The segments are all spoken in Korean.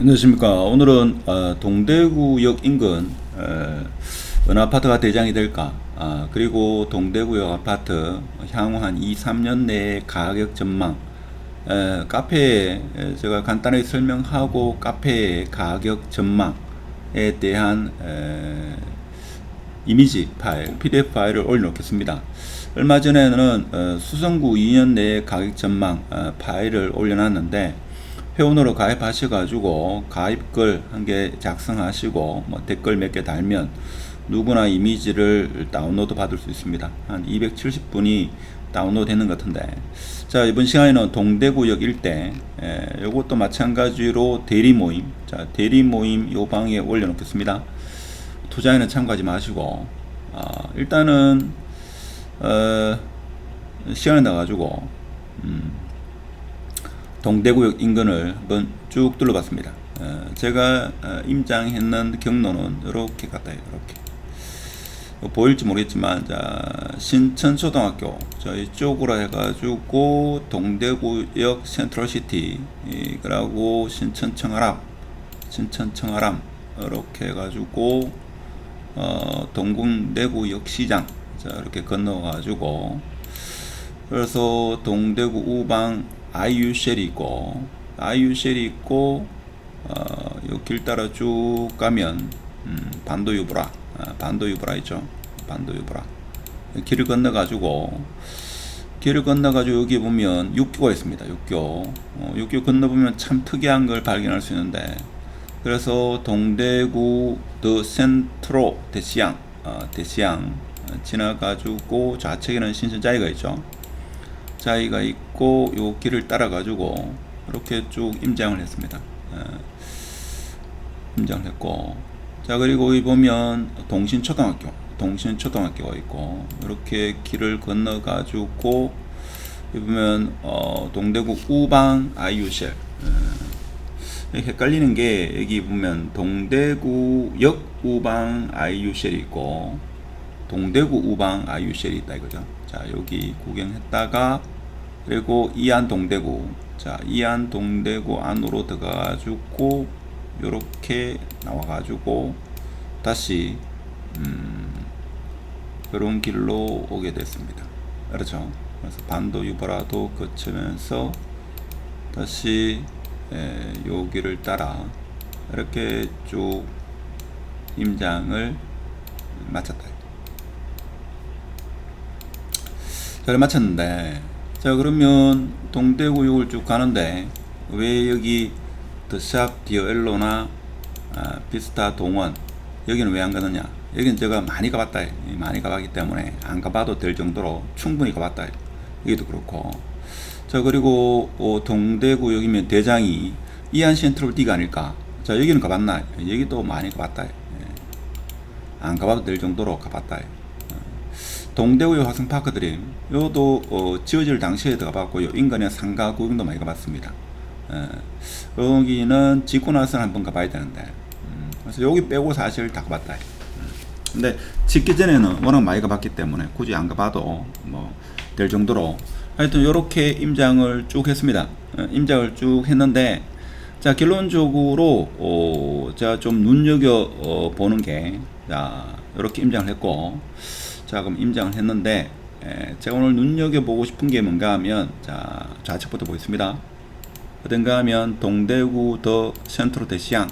안녕하십니까. 오늘은 동대구역 인근 어느 아파트가 대장이 될까, 그리고 동대구역 아파트 향후 한 2, 3년 내의 가격 전망, 카페에 제가 간단하게 설명하고 카페의 가격 전망에 대한 이미지 파일, PDF 파일을 올려놓겠습니다. 얼마 전에는 수성구 2년 내의 가격 전망 파일을 올려놨는데, 회원으로 가입하셔가지고 가입글 한 개 작성하시고 뭐 댓글 몇 개 달면 누구나 이미지를 다운로드 받을 수 있습니다. 한 270분이 다운로드 되는 것 같은데, 자, 이번 시간에는 동대구역 일대, 요것도 마찬가지로 대리 모임, 자, 대리 모임 요 방에 올려놓겠습니다. 투자에는 참고하지 마시고, 일단은 시간을 나가지고 동대구역 인근을 한번 쭉 둘러봤습니다. 제가 임장했는 경로는 이렇게 갔다, 이렇게 보일지 모르겠지만, 자, 신천초등학교 저희 쪽으로 해가지고 동대구역 센트럴시티, 그리고 신천청아람 이렇게 해가지고 동궁대구역 시장, 자, 이렇게 건너가지고, 그래서 동대구 우방 IUCL이 있고, 요 길 따라 쭉 가면 반도유브라, 반도유브라 있죠. 반도유브라 길을 건너가지고 여기 보면 육교가 있습니다. 육교 건너보면 참 특이한 걸 발견할 수 있는데, 그래서 동대구 더 센트로 대시양 지나가지고 좌측에는 신선자이가 있죠. 자이가 있고, 요 길을 따라 가지고 이렇게 쭉 임장을 했습니다. 임장을 했고, 자, 그리고 여기 보면 동신초등학교가 있고, 이렇게 길을 건너 가지고 여기 보면 동대구 우방 IUCL, 헷갈리는 게, 여기 보면 동대구역 우방 IUCL이 있고 동대구 우방 IUCL이 있다 이거죠. 자, 여기 구경했다가, 그리고 이안 동대구, 자, 이안 동대구 안으로 들어가가지고 요렇게 나와가지고 다시 그런 길로 오게 됐습니다. 그렇죠. 그래서 반도 유보라도 거치면서 다시 요 길을 따라 이렇게 쭉 임장을 마쳤다. 잘 마쳤는데, 자, 그러면 동대구역을 쭉 가는데 왜 여기 더샵 디어엘로나 비스타 동원 여기는 왜 안 가느냐? 여기는 제가 많이 가봤다. 많이 가봤기 때문에 안 가봐도 될 정도로 충분히 가봤다. 여기도 그렇고, 자, 그리고 동대구역이면 대장이 이안 센트럴 D가 아닐까? 자, 여기는 가봤나? 여기도 많이 가봤다. 안 가봐도 될 정도로 가봤다. 동대구역 화성파크드림, 요도 지어질 당시에 들어가봤고요. 인근의 상가 구경도 많이 가봤습니다. 여기는 짓고 나서는 한번 가봐야 되는데, 그래서 여기 빼고 사실 다 가봤다. 근데 짓기 전에는 워낙 많이 가봤기 때문에 굳이 안 가봐도 뭐 될 정도로, 하여튼 요렇게 임장을 쭉 했습니다. 임장을 쭉 했는데, 자, 결론적으로 제가 좀 눈여겨 보는 게, 자, 요렇게 임장을 했고, 자, 그럼 임장을 했는데, 제가 오늘 눈여겨보고 싶은 게 뭔가 하면, 자, 좌측부터 보겠습니다. 어딘가 하면 동대구 더 센트로 대시양,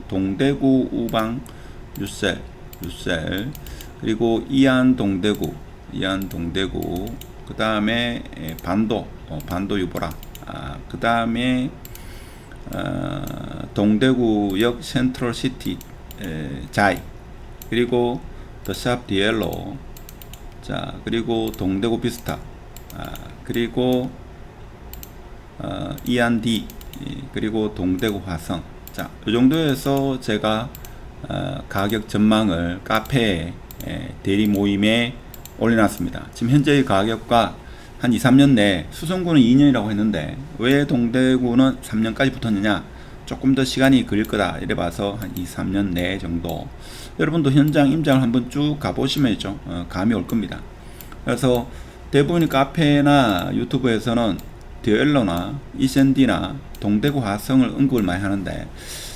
동대구 우방 유셀, 그리고 이안 동대구, 그 다음에 반도 유보라, 그 다음에 동대구역 센트럴 시티 자이, 그리고 더샵 디엘로, 자, 그리고 동대구 비스타, 그리고 이안 D, 그리고 동대구 화성. 자, 이 정도에서 제가 가격 전망을 카페에 대리 모임에 올려놨습니다. 지금 현재의 가격과 한 2, 3년 내, 수성구는 2년이라고 했는데 왜 동대구는 3년까지 붙었느냐, 조금 더 시간이 걸릴 거다 이래 봐서 한 2, 3년 내 정도. 여러분도 현장 임장을 한번 쭉 가보시면 있죠, 감이 올 겁니다. 그래서 대부분의 카페나 유튜브에서는 디엘로나 이센디나 동대구 화성을 언급을 많이 하는데,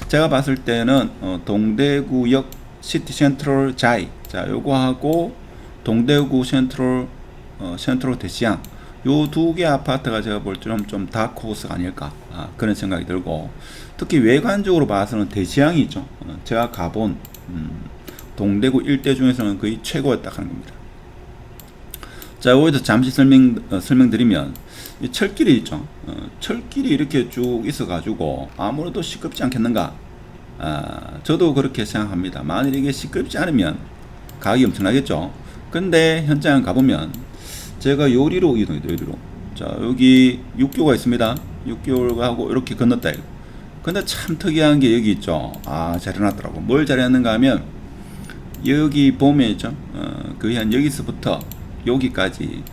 제가 봤을 때는 동대구역 시티 센트럴 자이, 자 요거하고 동대구 센트럴 대시양, 요 두 개 아파트가 제가 볼 때는 좀 다크호스가 아닐까, 그런 생각이 들고, 특히 외관적으로 봐서는 대시양이 있죠. 제가 가본 동대구 일대 중에서는 거의 최고였다 하는 겁니다. 자, 여기서 잠시 설명드리면, 이 철길이 있죠. 철길이 이렇게 쭉 있어가지고 아무래도 시끄럽지 않겠는가? 저도 그렇게 생각합니다. 만일 이게 시끄럽지 않으면 가격이 엄청나겠죠. 근데 현장 가보면 제가 요리로 이동해요. 요리로. 자, 여기 육교가 있습니다. 육교하고 이렇게 건넜다. 근데 참 특이한 게 여기 있죠. 잘 해놨더라고. 뭘 잘 해놨는가 하면, 여기 보면 있죠. 거의 한 여기서부터 여기까지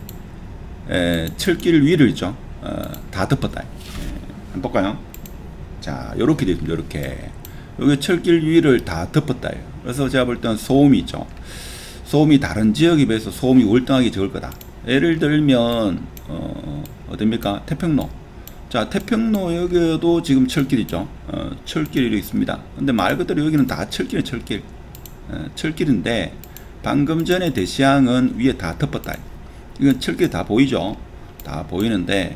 철길 위를 있죠. 다 덮었다. 한번 볼까요? 자, 요렇게 되어 있습니다. 요렇게. 여기 철길 위를 다 덮었다. 그래서 제가 볼 때는 소음이 있죠. 소음이 다른 지역에 비해서 소음이 월등하게 적을 거다. 예를 들면 어딥니까? 태평로. 자, 태평로 여기도 지금 철길 있죠. 철길이 있습니다. 근데 말 그대로 여기는 다 철길. 철길인데 방금 전에 대시양은 위에 다 덮었다. 이건 철길 다 보이죠? 다 보이는데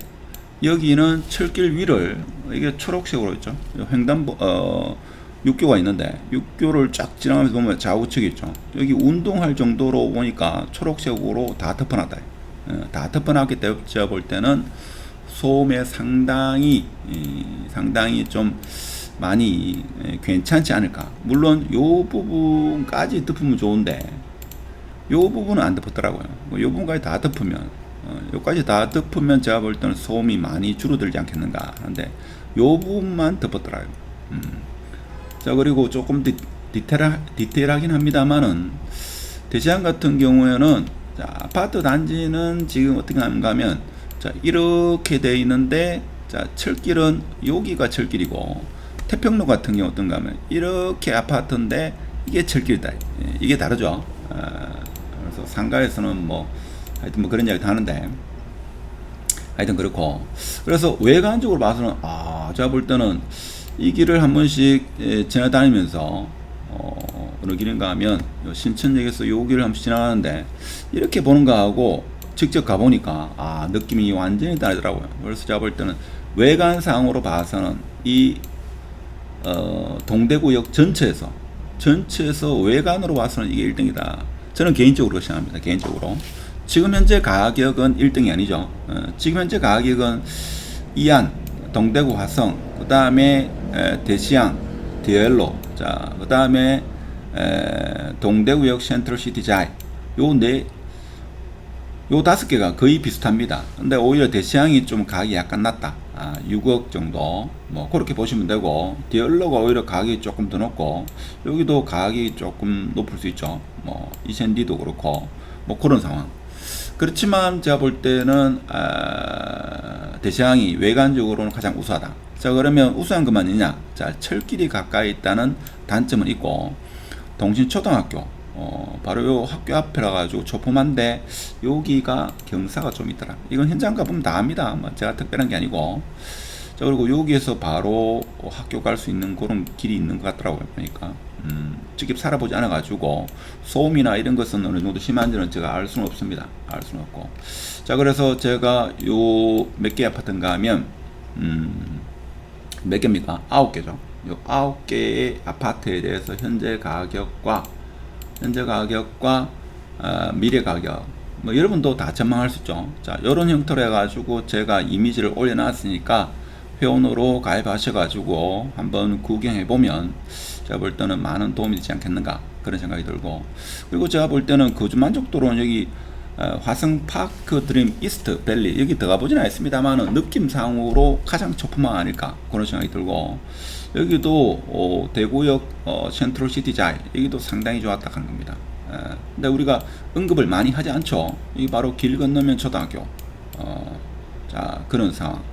여기는 철길 위를 이게 초록색으로 있죠. 횡단보 육교가 있는데 육교를 쫙 지나가면서 보면 좌우측이 있죠. 여기 운동할 정도로 보니까 초록색으로 다 덮어놨다. 다 덮어놨기 때문에 제가 볼 때는 소음에 상당히 좀 많이 괜찮지 않을까. 물론 요 부분까지 덮으면 좋은데 요 부분은 안 덮었더라고요. 요 부분까지 다 덮으면 요까지 다 덮으면 제가 볼 때는 소음이 많이 줄어들지 않겠는가 하는데 요 부분만 덮었더라고요. 자, 그리고 조금 디테일하긴 합니다만은 대시양 같은 경우에는, 자, 아파트 단지는 지금 어떻게 하는가 하면, 자, 이렇게 돼 있는데, 자, 철길은 여기가 철길이고, 태평로 같은 경우 어떤가 하면 이렇게 아파트인데 이게 철길이다. 이게 다르죠. 그래서 상가에서는 하여튼 그런 이야기도 하는데, 하여튼 그렇고, 그래서 외관적으로 봐서는 제가 볼 때는 이 길을 한 번씩 지나다니면서 어느 길인가 하면 신천역에서 요 길을 한번 지나가는데 이렇게 보는 거하고 직접 가보니까 느낌이 완전히 다르더라고요. 그래서 제가 볼 때는 외관상으로 봐서는 이 동대구역 전체에서 외관으로 봐서는 이게 1등이다. 저는 개인적으로 생각합니다. 개인적으로. 지금 현재 가격은 1등이 아니죠. 지금 현재 가격은 이안, 동대구 화성, 그 다음에 대시양, 디엘로, 자, 그 다음에 동대구역 센트럴시티 자이, 요 5개가 거의 비슷합니다. 근데 오히려 대시양이 좀 가격이 약간 낮다. 6억 정도, 그렇게 보시면 되고, 디엘로가 오히려 가격이 조금 더 높고, 여기도 가격이 조금 높을 수 있죠. 이센디도 그렇고, 그런 상황. 그렇지만 제가 볼 때는 대시양이 외관적으로는 가장 우수하다. 자, 그러면 우수한 것만 있냐? 자, 철길이 가까이 있다는 단점은 있고, 동신초등학교, 바로 요 학교 앞이라 가지고 초포만데 여기가 경사가 좀 있더라. 이건 현장 가보면 다 압니다. 제가 특별한 게 아니고. 자, 그리고 여기에서 바로 학교 갈 수 있는 그런 길이 있는 것 같더라고요. 보니까. 직접 살아보지 않아 가지고 소음이나 이런 것은 어느 정도 심한지는 제가 알 수는 없습니다. 알 수는 없고. 자, 그래서 제가 요 몇 개 아파트인가 하면 몇 개입니까? 9개죠. 요 9개의 아파트에 대해서 현재 가격과 미래 가격, 여러분도 다 전망할 수 있죠. 자, 요런 형태로 해가지고 제가 이미지를 올려놨으니까 회원으로 가입하셔가지고 한번 구경해보면 제가 볼 때는 많은 도움이 되지 않겠는가, 그런 생각이 들고, 그리고 제가 볼 때는 거주 만족도로는 여기 화성 파크 드림 이스트 밸리 여기 들어가 보진 않았습니다만은 느낌상으로 가장 초품화 아닐까, 그런 생각이 들고, 여기도 대구역 센트럴 시티 자이 여기도 상당히 좋았다 하는 겁니다. 근데 우리가 언급을 많이 하지 않죠. 이 바로 길 건너면 초등학교, 자, 그런 상황.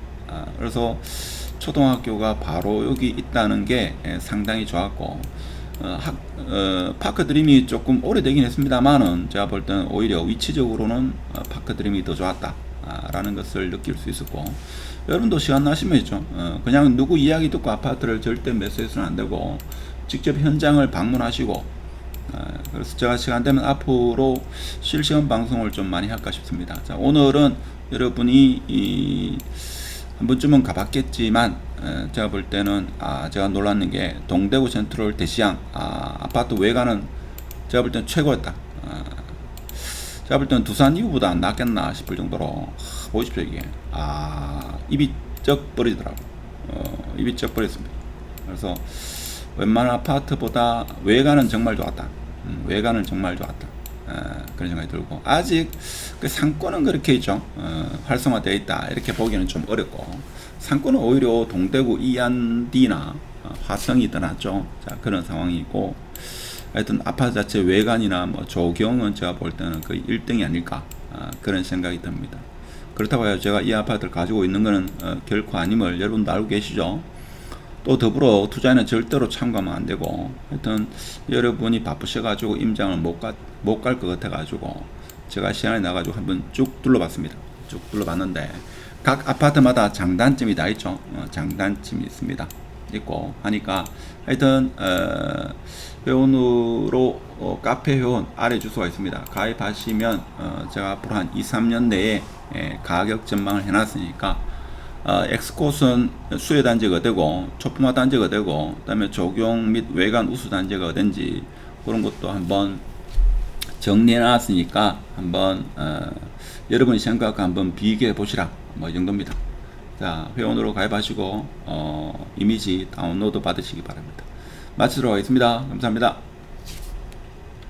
그래서 초등학교가 바로 여기 있다는 게 상당히 좋았고, 파크 드림이 조금 오래되긴 했습니다만은 제가 볼 때는 오히려 위치적으로는 파크 드림이 더 좋았다. 라는 것을 느낄 수 있었고, 여러분도 시간 나시면 있죠. 그냥 누구 이야기 듣고 아파트를 절대 매수해서는 안 되고 직접 현장을 방문하시고, 그래서 제가 시간 되면 앞으로 실시간 방송을 좀 많이 할까 싶습니다. 자, 오늘은 여러분이 한 번쯤은 가봤겠지만, 제가 볼 때는 제가 놀랐는 게 동대구 센트럴 대시양 아파트 외관은 제가 볼 때는 최고였다. 제가 볼 때는 두산 이후보다 안 낫겠나 싶을 정도로, 보십시오 이게. 입이 쩍 벌어지더라고. 입이 쩍 벌어졌습니다. 그래서 웬만한 아파트보다 외관은 정말 좋았다. 외관은 정말 좋았다. 그런 생각이 들고, 아직 그 상권은 그렇게 있죠. 활성화되어 있다 이렇게 보기는 좀 어렵고, 상권은 오히려 동대구 이안디나 화성이 더 낫죠. 자, 그런 상황이고, 하여튼 아파트 자체 외관이나 뭐 조경은 제가 볼 때는 거의 1등이 아닐까, 그런 생각이 듭니다. 그렇다고 해서 제가 이 아파트를 가지고 있는 것은 결코 아님을 여러분도 알고 계시죠. 또 더불어 투자에는 절대로 참가하면 안 되고, 하여튼 여러분이 바쁘셔가지고 임장을 못 갈 것 같아가지고 제가 시간에 나가지고 한번 쭉 둘러봤습니다. 쭉 둘러봤는데 각 아파트마다 장단점이 다 있죠. 장단점이 있고 하니까, 하여튼 회원으로 카페 회원 아래 주소가 있습니다. 가입하시면 제가 앞으로 한 2-3년 내에 가격 전망을 해놨으니까, 엑스콧은 수혜 단지가 되고 초품화 단지가 되고, 그 다음에 조경 및 외관 우수 단지가 어딘지 그런 것도 한번 정리해 놨으니까 한번 여러분이 생각하고 한번 비교해 보시라, 뭐 이 정도입니다. 자, 회원으로 가입하시고 이미지 다운로드 받으시기 바랍니다. 마치도록 하겠습니다. 감사합니다.